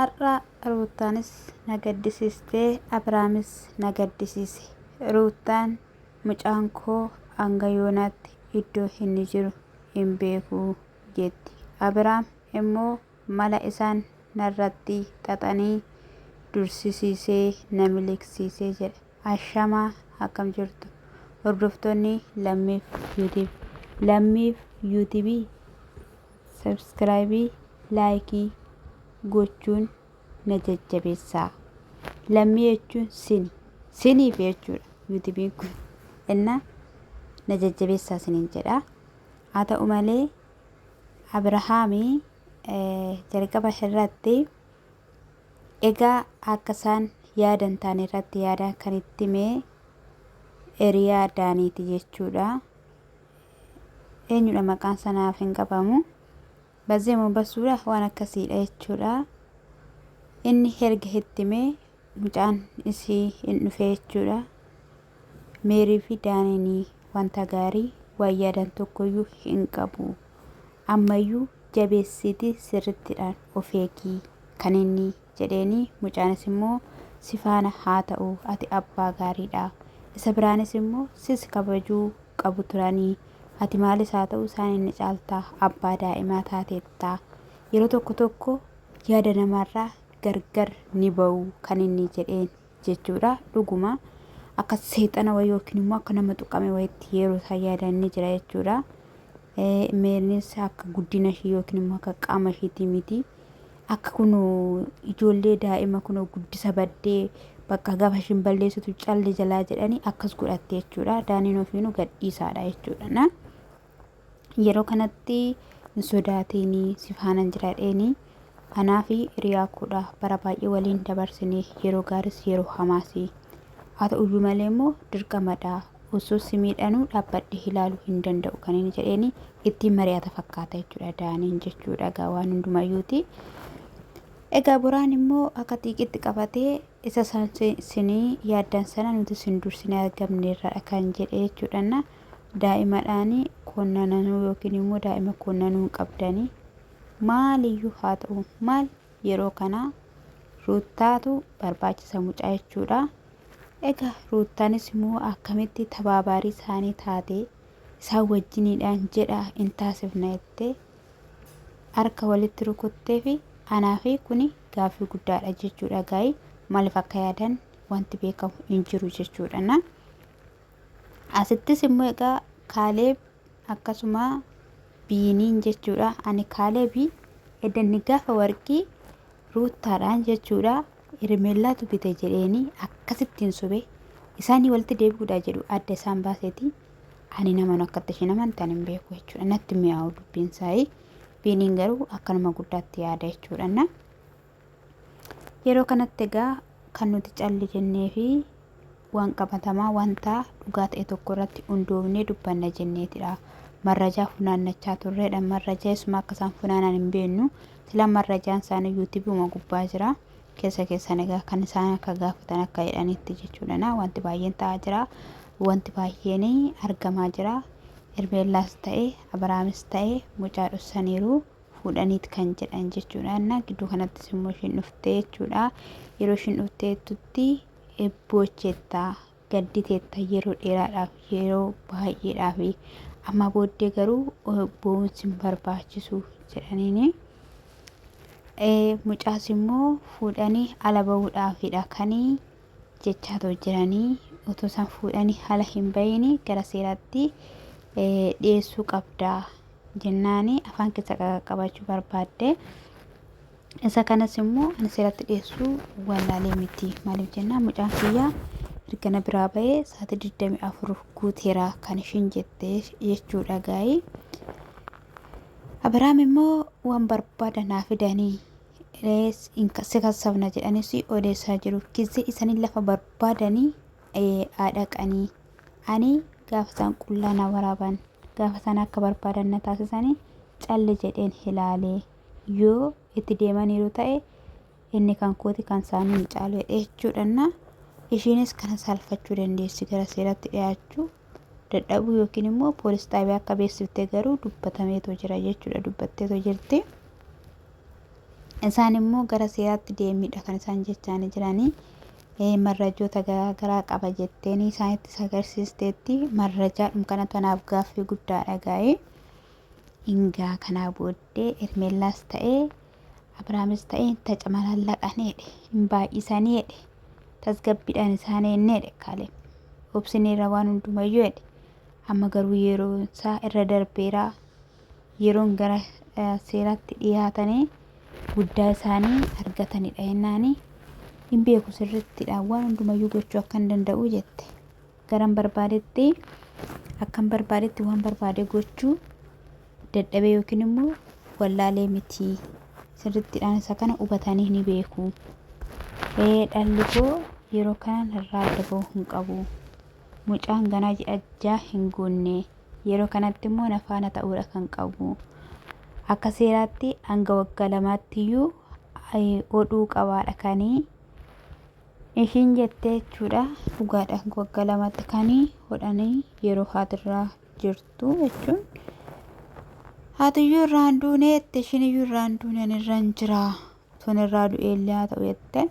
har'a Ruutaanis na gaddisiistee Abraamis na gaddisiise. Ruutaan mucaan koo hanga yoonaatti iddoo inni jiru hin beeku jetti. Abraam immoo mala isaan narratti xaxanii dursisiisee na miliqsiisee jedha. Ashamaa akkam jirtu hordoftoonni lammiif yuutiibii sabskraayibii laayikii gochuun na jajjabeessaa. Lammii jechuun siniif jechuudha. yuutiibiin kun inna na jajjabeessaa siniin jedha. Haa ta'u malee Abrahaamii jalqaba irratti egaa akka isaan yaadan taane irratti yaada kan itti mee Eriyaa Daaniiti jechuudha. Eenyudha maqaan sanaaf hin qabamu. Bazeemo basuudha waan akkasiidha jechuudha. Inni erga itti mee mucaan isii hin dhufe jechuudha. Meerii fi Daaniin wanta gaarii waan yaadan tokkoyyuu hin qabu. Ammayyuu jabeessiti sirrittidhaan of eegii kan inni jedheeni mucaanis immoo si faana haa ta'u ati abbaa gaariidha. Isa biraanis immoo sis kabajuu qabu turanii ati maalis haa ta'u isaan inni caaltaa abbaa daa'imaa taateetta. Yeroo tokko yaada namarraa gargar ni ba'u kan inni jedheen jechuudha. Dhuguma akka seexana wayii yookiin immoo akka nama tuqame wayiitti yeroo isaa yaadan ni jira jechuudha. Meernis akka guddina ishii yookiin immoo akka qaama ishiitii miti. Akka kunoo ijoollee daa'ima kunoo guddisa baddee bakka gaafa ishiin balleessitu calli jalaa jedhanii akkas godhatte jechuudha. Daaniin ofiinuu gadhiisaadha jechuudha. Yeroo kanatti hin sodaatinii si faanan jiraadheenii anaa fi hiriyaa koodha bara baay'ee waliin dabarsinee yeroo gaaris yeroo hamaasi. Haa ta'uyyuu malee immoo dirqamadha. Osoo si miidhanuu dhaabbadhee ilaaluu hin danda'u kan inni jedheeni ittiin mari'ata fakkaata jechuudha. Daaniin jechuudha egaa waan hundumayyuuti. Egaa boraan immoo akka xiiqitti qabatee isa sinii yaaddan sana nuti sin dursinee argamneerra kan jedhe jechuudha. Daa'imadhaanii konnananuu yookiin immoo daa'ima konnanuu qabdanii maaliyyuu haa ta'u maal yeroo kana Ruutaatu barbaachisa mucaa jechuudha. Egaa Ruutaanis immoo akkamitti tabaabaarii isaanii taatee isaan wajjiniidhaan jedha hin taasifna jettee harka walitti rukuttee fi anaa fi kuni gaaffii guddaadha jechuudha. Gaa'ii maaliif akka yaadan wanti beekamu hin jiru jechuudha. Asittis immoo egaa Kaaleeb akkasuma Biiniin jechuudha. Ani Kaaleebii edanni gaafa warqii Ruutaadhaan jechuudha. Hirmeellaatu bite jedheeni akkasittiin sube isaanii walitti deebi'uudha jedhu adda isaan baaseeti. Ani naman akkatti isheen amantan hin beeku jechuudha. Natti mi'aawu dubbiin isaanii. Biiniin garuu akka nama guddaatti yaada jechuudha. Yeroo kanatti egaa kan nuti calli jennee fi waan qabatamaa wanta dhugaa ta'e tokko irratti hundoofnee dubbanna jenneetidha. Marrajaa funaannachaa turreedha. Marrajaa isuma akka isaan funaanan hin beeknu. Sila marrajaan isaanii yuutiibiuma gubbaa jira. Keessan egaa kan isaan akka gaafatan akka jedhanitti jechuudha. Wanti baay'een ta'aa jira. Wanti baay'een argamaa jira. Hirmeellaas ta'e Abraamis ta'e mucaa dhossaniiru fuudhaniit kan jedhan jechuudha. Gidduu kanattis immoo ishiin dhuftee jechuudha. Yeroo ishiin dhufteetutti boocheetta gadditeetta yeroo dheeraadhaaf yeroo baay'eedhaaf amma booddee garuu boonsi hin barbaachisu jedhaniini. Mucaas immoo fuudhanii ala bahuudhaafidha kanii jechaa jiranii. Otoo isaan fuudhanii ala hin bahiin gara seeraatti dhiyeessuu qabdaa jennaani afaan keessa qabachuu barbaadde. Isa kanas immoo ani seeratti dhiyeessuu wallaalee miti. Maaliif jennaan mucaan kiyyaa erga biraa bahee sa'aatii 24 guuteera kan ishiin jettee jechuudha gaa'ii. Abrahaam immoo waan barbaadan naa fidanii si kassabna jedhanis odeessaa jiru. Kizee isaanii lafa barbaadanii dhaqanii ani gaafa isaan qullaa na waraaban gaafa isaan akka barbaadan na taasisanii calli jedheen ilaalee yoo itti deemaniiru ta'e inni kan kooti kan isaanii hin caalu jechuudha. Ishiinis kana saalfachuu dandeessi gara seeratti dhiyaachuu dadhabuu yookiin immoo poolis xaabiyaa akka beeksiftee garuu dubbatameetoo jira jechuudha. Dubbatteetoo jirti. Isaan immoo gara seeraatti deemidha kan isaan jechaanii jiranii. Marrajoota garaagaraa qaba jetteeni isaanitti agarsiisteetti marrajaa kanatu kanaaf gaaffii guddaa dhagaa'ee hingaa kanaa booddee Hermeellaas ta'ee Abrahaamis ta'ee tacamalalaqaneedhe hin baay'isaneedhe tasgabbiidhaan isaaniinneedhe Kaaleb obsineerra waan hundumayyuu jedhe amma garuu yeroo isaa irra darbeeraa yeroon gara seeraatti dhiyaatanii guddaa isaanii argatanidha jennaanii. Hin beeku sirriittidha waan hundumayyuu gochuu akka hin danda'u jette garan barbaadetti akkan barbaadetti waan barbaade gochuu dadhabee yookiin immoo wallaalee miti sirriittidhaan isa kana hubatanii ni beeku. Dhalli koo yeroo kanaan irraa daboo hin qabu mucaan ganaa ji'ajjaa hin guunne yeroo kanatti immoo nafaana ta'uudha kan qabu akka seeraatti hanga waggaa lamaattiyyuu oduu qabaadha kanii. Ishiin jettee jechuudha dhugaadha waggaa lamatti kanii hodhanii yeroo haatirraa jirtu jechuun haatiyyuu irraan duuneetti ishiniyyuu irraan duuneen irraan jira ton irraa du'eellee haa ta'u jette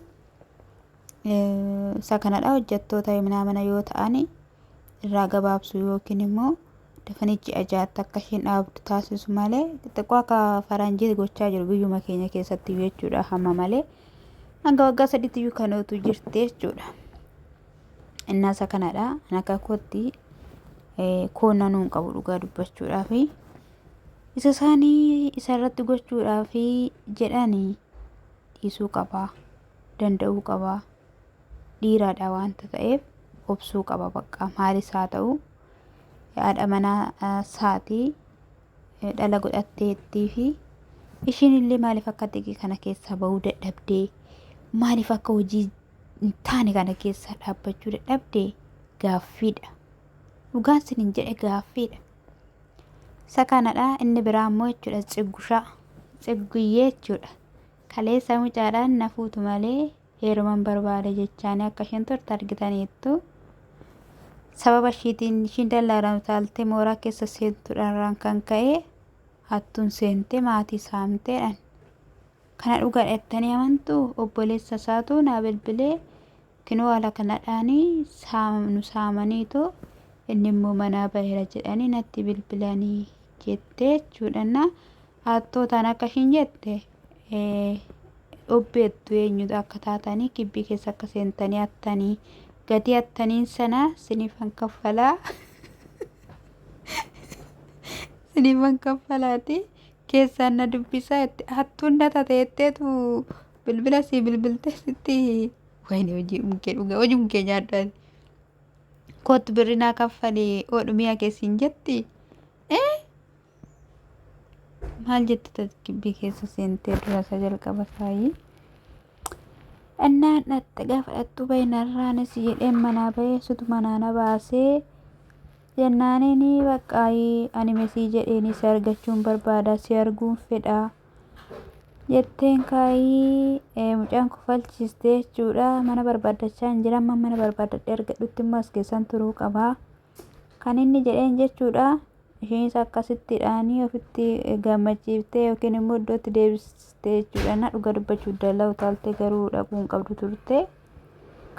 isa kanadha hojjettoota mana yoo ta'ani irraa gabaabsu yookiin immoo dafanii ji'a jaatti akka isheen dhaabdu taasisu malee xiqqoo akka faranjii gochaa jiru biyyuma keenya keessatti jechuudha hamma malee. Hanga waggaa sadiitti kanootu jirti jechuudha. Innaasa kanadha akka kootti koonna nuun qabu dhugaa dubbachuudhaaf isa isaanii isarratti gochuudhaaf jedhanii dhiisuu qabaa danda'uu qabaa dhiiraadha waanta ta'eef obsuu qaba bakka maalis haa ta'u haadha manaa isaatii dhala godhatteettii fi ishiin illee maaliif akka xiqqii kana keessaa bahuu dadhabdee maaliif akka hojii taane kana keessa dhaabbachuu dadhabdee gaaffiidha. Dhugaan sinin jedhe gaaffiidha. Isa kanadha inni biraa immoo jechuudha Tsiguyyee jechuudha. Kaleessa mucaadhaan nafuutu malee heeruman barbaade jechaanii akka isheen turte argitaniittu sababa ishiin dallaaran utaaltee mooraa keessa seentuudhaan kan ka'e hattuun seentee maatii saamteedhaan. Kana dhugaa dheettanii amantuu obboleessa isaatu naa bilbilee kinoo haala kanadhaanii nu saamaniitu inni immoo manaa baheera jedhanii natti bilbilanii jettee jechuudha. Hattootaan akka ishiin jette obbeettu eenyutu akka taatanii kibbii keessa akka seentanii hattanii gatii hattaniin sana sinifan kaffalaa sinifan kaffalaati. Keessaan na dubbisaa hattuun na tateetteetu bilbila sii bilbilte sitti wayne hojii munkee nyaadhaan kootu birri naa kaffalee oodhumiyaa keessiin jetti maal jette kibbii keessa seentee dura isa jalqaba saayii innaan dhatte gaafadhattu bayinarraanis jedheen manaa bahee sutu manaa na baasee jennaaniini baqqaayii ani mesii jedheeni si argachuun barbaada si arguun fedha jetteen kaayii mucaan kuffalchiiste jechuudha. Mana barbaadachaa hin jiran mana barbaadadhee argadhutti immoo as keessan turuu qabaa kan inni jedheen jechuudha. Ishiinis akkasittidhaanii ofitti gammachiiftee yookiin immoo iddootti deebistee jechuudha. Na dhuga dubbachuu dallaa utaaltee garuu dhaquu hin qabdu turte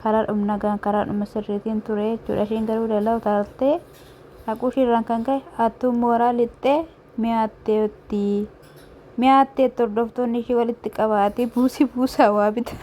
karaadhuma nagaan karaadhuma sirriitiin ture jechuudha. Ishiin garuu dallaa utaaltee dhaquu ishiirraan kan ka'e hattuun mooraa lixxee mi'aatteetti hordoftoonni ishii walitti qabaatee buusaa waa bita.